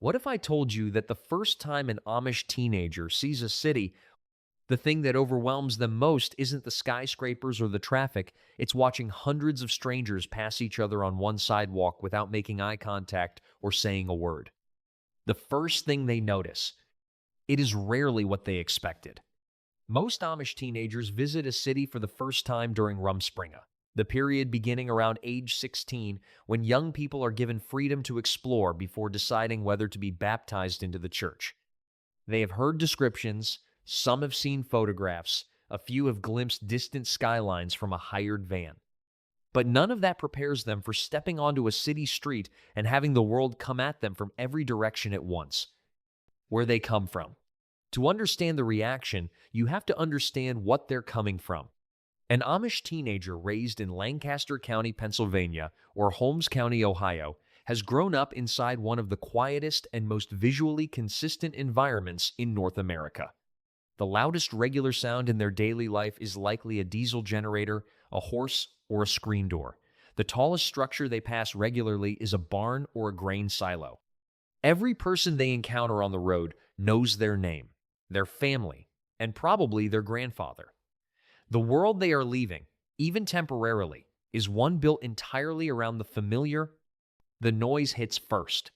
What if I told you that the first time an Amish teenager sees a city, the thing that overwhelms them most isn't the skyscrapers or the traffic, it's watching hundreds of strangers pass each other on one sidewalk without making eye contact or saying a word? The first thing they notice, it is rarely what they expected. Most Amish teenagers visit a city for the first time during Rumspringa, the period beginning around age 16 when young people are given freedom to explore before deciding whether to be baptized into the church. They have heard descriptions, some have seen photographs, a few have glimpsed distant skylines from a hired van. But none of that prepares them for stepping onto a city street and having the world come at them from every direction at once. Where they come from. To understand the reaction, you have to understand what they're coming from. An Amish teenager raised in Lancaster County, Pennsylvania, or Holmes County, Ohio, has grown up inside one of the quietest and most visually consistent environments in North America. The loudest regular sound in their daily life is likely a diesel generator, a horse, or a screen door. The tallest structure they pass regularly is a barn or a grain silo. Every person they encounter on the road knows their name, their family, and probably their grandfather. The world they are leaving, even temporarily, is one built entirely around the familiar. The noise hits first.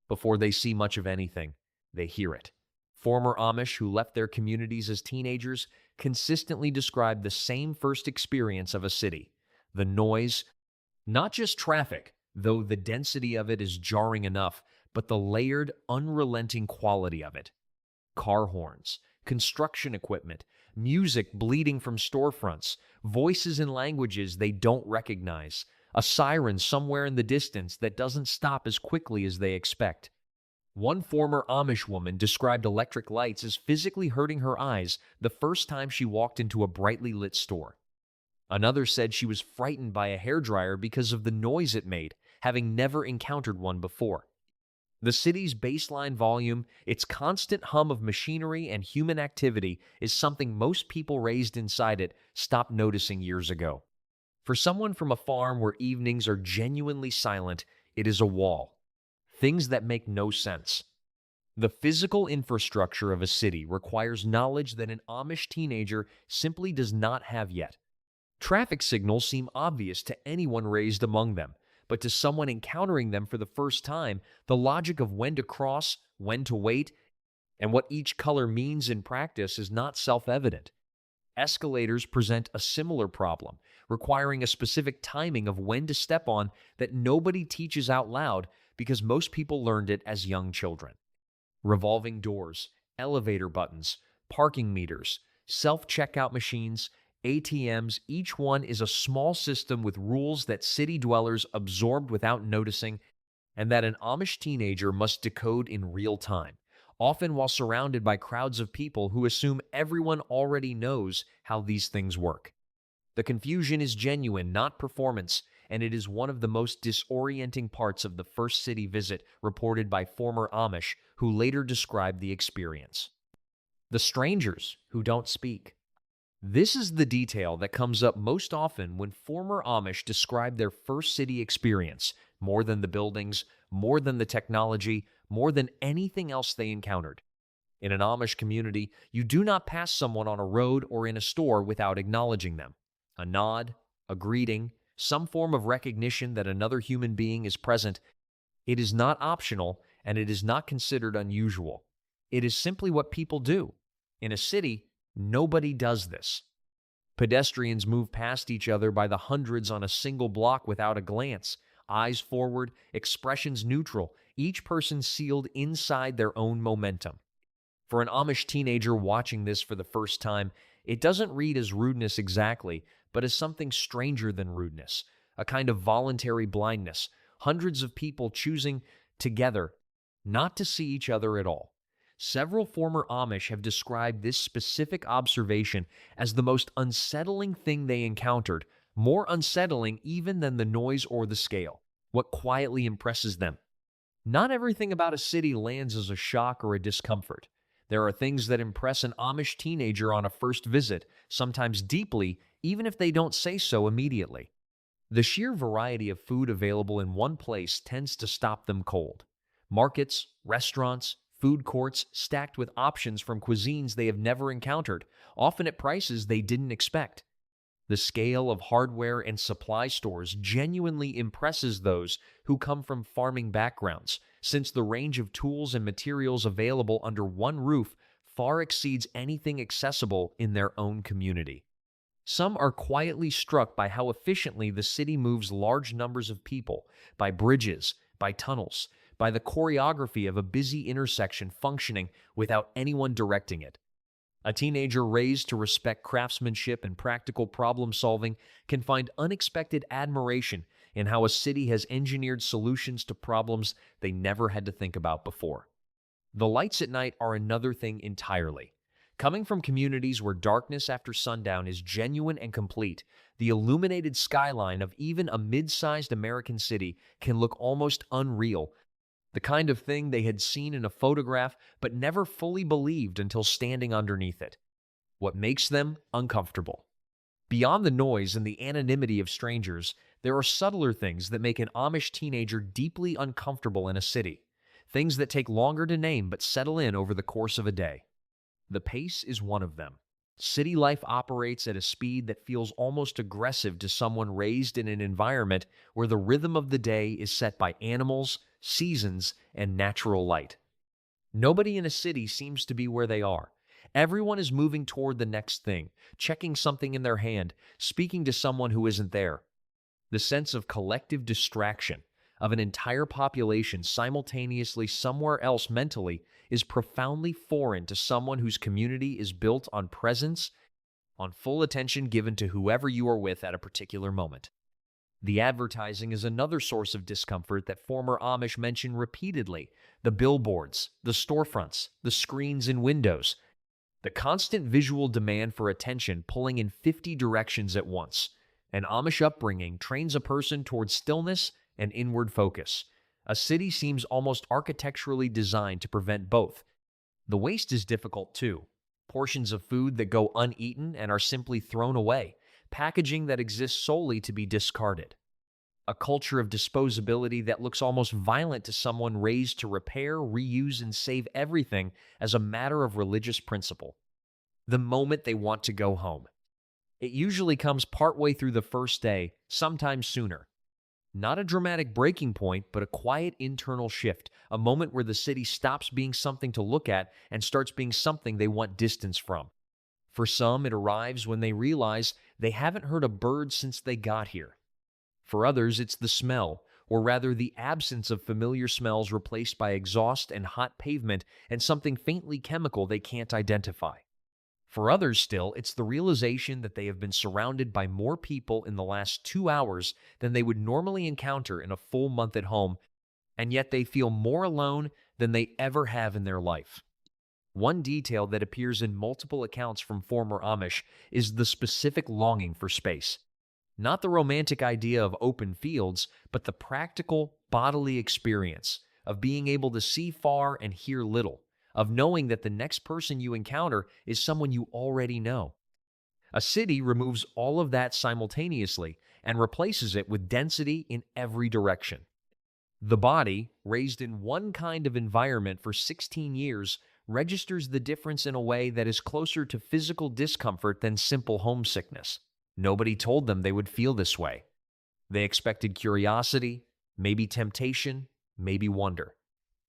Before they see much of anything, they hear it. Former Amish who left their communities as teenagers consistently describe the same first experience of a city. The noise, not just traffic, though the density of it is jarring enough, but the layered, unrelenting quality of it. Car horns, construction equipment, music bleeding from storefronts, voices in languages they don't recognize, a siren somewhere in the distance that doesn't stop as quickly as they expect. One former Amish woman described electric lights as physically hurting her eyes the first time she walked into a brightly lit store. Another said she was frightened by a hairdryer because of the noise it made, having never encountered one before. The city's baseline volume, its constant hum of machinery and human activity, is something most people raised inside it stopped noticing years ago. For someone from a farm where evenings are genuinely silent, it is a wall. Things that make no sense. The physical infrastructure of a city requires knowledge that an Amish teenager simply does not have yet. Traffic signals seem obvious to anyone raised among them, but to someone encountering them for the first time, the logic of when to cross, when to wait, and what each color means in practice is not self-evident. Escalators present a similar problem, requiring a specific timing of when to step on that nobody teaches out loud because most people learned it as young children. Revolving doors, elevator buttons, parking meters, self-checkout machines, ATMs, each one is a small system with rules that city dwellers absorbed without noticing and that an Amish teenager must decode in real time, often while surrounded by crowds of people who assume everyone already knows how these things work. The confusion is genuine, not performance, and it is one of the most disorienting parts of the first city visit reported by former Amish who later described the experience. The strangers who don't speak. This is the detail that comes up most often when former Amish describe their first city experience, more than the buildings, more than the technology, more than anything else they encountered. In an Amish community, you do not pass someone on a road or in a store without acknowledging them. A nod, a greeting, some form of recognition that another human being is present. It is not optional, and it is not considered unusual. It is simply what people do. In a city, nobody does this. Pedestrians move past each other by the hundreds on a single block without a glance, eyes forward, expressions neutral, each person sealed inside their own momentum. For an Amish teenager watching this for the first time, it doesn't read as rudeness exactly, but as something stranger than rudeness, a kind of voluntary blindness, hundreds of people choosing together not to see each other at all. Several former Amish have described this specific observation as the most unsettling thing they encountered, more unsettling even than the noise or the scale, what quietly impresses them. Not everything about a city lands as a shock or a discomfort. There are things that impress an Amish teenager on a first visit, sometimes deeply, even if they don't say so immediately. The sheer variety of food available in one place tends to stop them cold. Markets, restaurants, food courts stacked with options from cuisines they have never encountered, often at prices they didn't expect. The scale of hardware and supply stores genuinely impresses those who come from farming backgrounds, since the range of tools and materials available under one roof far exceeds anything accessible in their own community. Some are quietly struck by how efficiently the city moves large numbers of people, by bridges, by tunnels, by the choreography of a busy intersection functioning without anyone directing it. A teenager raised to respect craftsmanship and practical problem solving can find unexpected admiration in how a city has engineered solutions to problems they never had to think about before. The lights at night are another thing entirely. Coming from communities where darkness after sundown is genuine and complete, the illuminated skyline of even a mid-sized American city can look almost unreal, the kind of thing they had seen in a photograph but never fully believed until standing underneath it. What makes them uncomfortable? Beyond the noise and the anonymity of strangers, there are subtler things that make an Amish teenager deeply uncomfortable in a city. Things that take longer to name but settle in over the course of a day. The pace is one of them. City life operates at a speed that feels almost aggressive to someone raised in an environment where the rhythm of the day is set by animals, seasons, and natural light. Nobody in a city seems to be where they are. Everyone is moving toward the next thing, checking something in their hand, speaking to someone who isn't there. The sense of collective distraction, of an entire population simultaneously somewhere else mentally, is profoundly foreign to someone whose community is built on presence, on full attention given to whoever you are with at a particular moment. The advertising is another source of discomfort that former Amish mention repeatedly. The billboards, the storefronts, the screens and windows. The constant visual demand for attention pulling in 50 directions at once. An Amish upbringing trains a person towards stillness and inward focus. A city seems almost architecturally designed to prevent both. The waste is difficult too. Portions of food that go uneaten and are simply thrown away. Packaging that exists solely to be discarded. A culture of disposability that looks almost violent to someone raised to repair, reuse, and save everything as a matter of religious principle. The moment they want to go home. It usually comes partway through the first day, sometimes sooner. Not a dramatic breaking point, but a quiet internal shift, a moment where the city stops being something to look at and starts being something they want distance from. For some, it arrives when they realize they haven't heard a bird since they got here. For others, it's the smell, or rather the absence of familiar smells replaced by exhaust and hot pavement and something faintly chemical they can't identify. For others still, it's the realization that they have been surrounded by more people in the last 2 hours than they would normally encounter in a full month at home, and yet they feel more alone than they ever have in their life. One detail that appears in multiple accounts from former Amish is the specific longing for space. Not the romantic idea of open fields, but the practical, bodily experience of being able to see far and hear little, of knowing that the next person you encounter is someone you already know. A city removes all of that simultaneously and replaces it with density in every direction. The body, raised in one kind of environment for 16 years, registers the difference in a way that is closer to physical discomfort than simple homesickness. Nobody told them they would feel this way. They expected curiosity, maybe temptation, maybe wonder.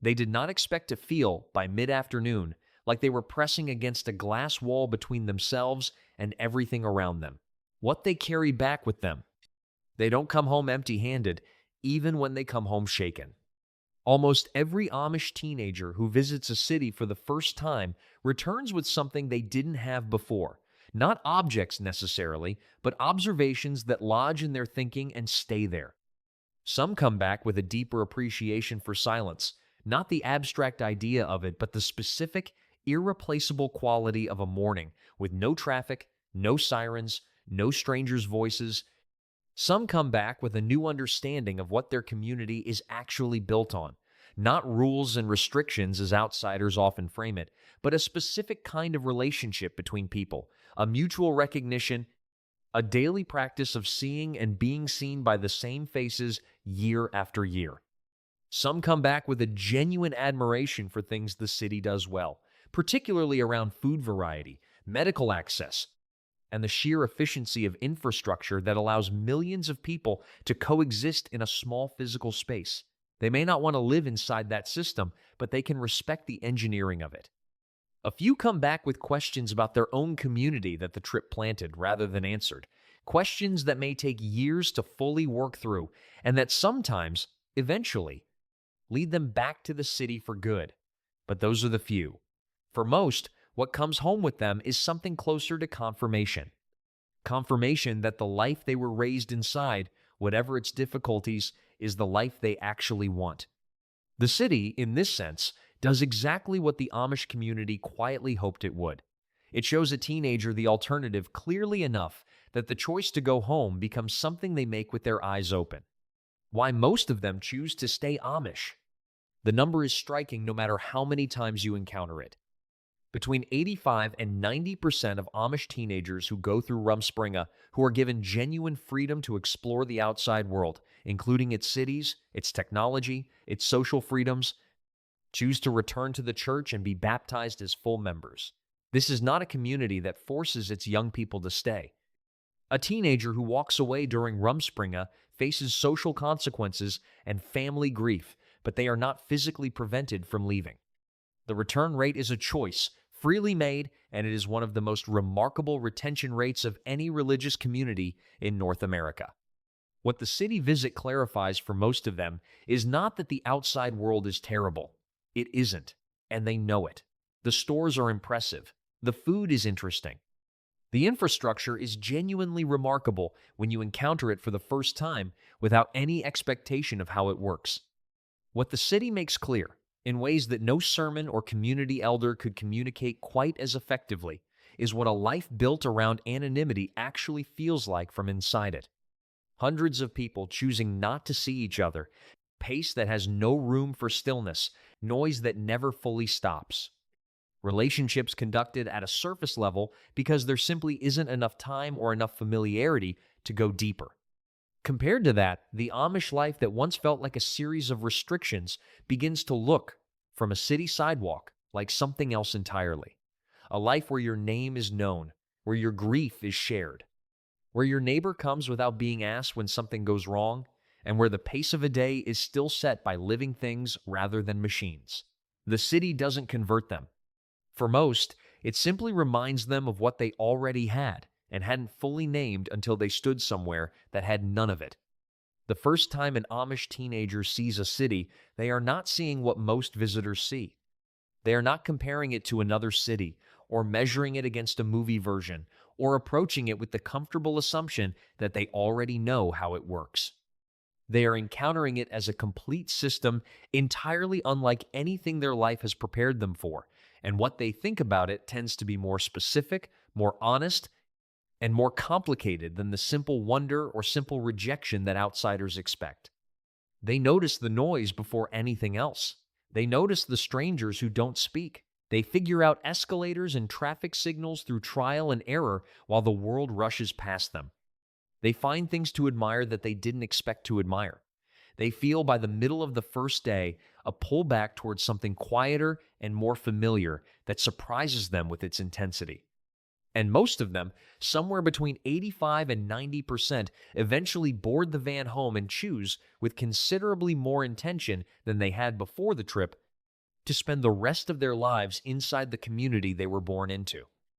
They did not expect to feel, by mid-afternoon, like they were pressing against a glass wall between themselves and everything around them. What they carry back with them. They don't come home empty-handed, even when they come home shaken. Almost every Amish teenager who visits a city for the first time returns with something they didn't have before. Not objects necessarily, but observations that lodge in their thinking and stay there. Some come back with a deeper appreciation for silence, not the abstract idea of it, but the specific, irreplaceable quality of a morning with no traffic, no sirens, no strangers' voices. Some come back with a new understanding of what their community is actually built on. Not rules and restrictions as outsiders often frame it, but a specific kind of relationship between people, a mutual recognition, a daily practice of seeing and being seen by the same faces year after year. Some come back with a genuine admiration for things the city does well, particularly around food variety, medical access, and the sheer efficiency of infrastructure that allows millions of people to coexist in a small physical space. They may not want to live inside that system, but they can respect the engineering of it. A few come back with questions about their own community that the trip planted rather than answered. Questions that may take years to fully work through, and that sometimes, eventually, lead them back to the city for good. But those are the few. For most, what comes home with them is something closer to confirmation. Confirmation that the life they were raised inside, whatever its difficulties, is the life they actually want. The city, in this sense, does exactly what the Amish community quietly hoped it would. It shows a teenager the alternative clearly enough that the choice to go home becomes something they make with their eyes open. Why most of them choose to stay Amish. The number is striking no matter how many times you encounter it. Between 85 and 90% of Amish teenagers who go through Rumspringa who are given genuine freedom to explore the outside world, including its cities, its technology, its social freedoms, choose to return to the church and be baptized as full members. This is not a community that forces its young people to stay. A teenager who walks away during Rumspringa faces social consequences and family grief, but they are not physically prevented from leaving. The return rate is a choice, freely made, and it is one of the most remarkable retention rates of any religious community in North America. What the city visit clarifies for most of them is not that the outside world is terrible. It isn't, and they know it. The stores are impressive. The food is interesting. The infrastructure is genuinely remarkable when you encounter it for the first time without any expectation of how it works. What the city makes clear, in ways that no sermon or community elder could communicate quite as effectively, is what a life built around anonymity actually feels like from inside it. Hundreds of people choosing not to see each other, pace that has no room for stillness, noise that never fully stops. Relationships conducted at a surface level because there simply isn't enough time or enough familiarity to go deeper. Compared to that, the Amish life that once felt like a series of restrictions begins to look, from a city sidewalk, like something else entirely. A life where your name is known, where your grief is shared, where your neighbor comes without being asked when something goes wrong, and where the pace of a day is still set by living things rather than machines. The city doesn't convert them. For most, it simply reminds them of what they already had and hadn't fully named until they stood somewhere that had none of it. The first time an Amish teenager sees a city, they are not seeing what most visitors see. They are not comparing it to another city, or measuring it against a movie version, or approaching it with the comfortable assumption that they already know how it works. They are encountering it as a complete system entirely unlike anything their life has prepared them for, and what they think about it tends to be more specific, more honest, and more complicated than the simple wonder or simple rejection that outsiders expect. They notice the noise before anything else. They notice the strangers who don't speak. They figure out escalators and traffic signals through trial and error while the world rushes past them. They find things to admire that they didn't expect to admire. They feel by the middle of the first day a pullback towards something quieter and more familiar that surprises them with its intensity. And most of them, somewhere between 85 and 90%, eventually board the van home and choose, with considerably more intention than they had before the trip, to spend the rest of their lives inside the community they were born into.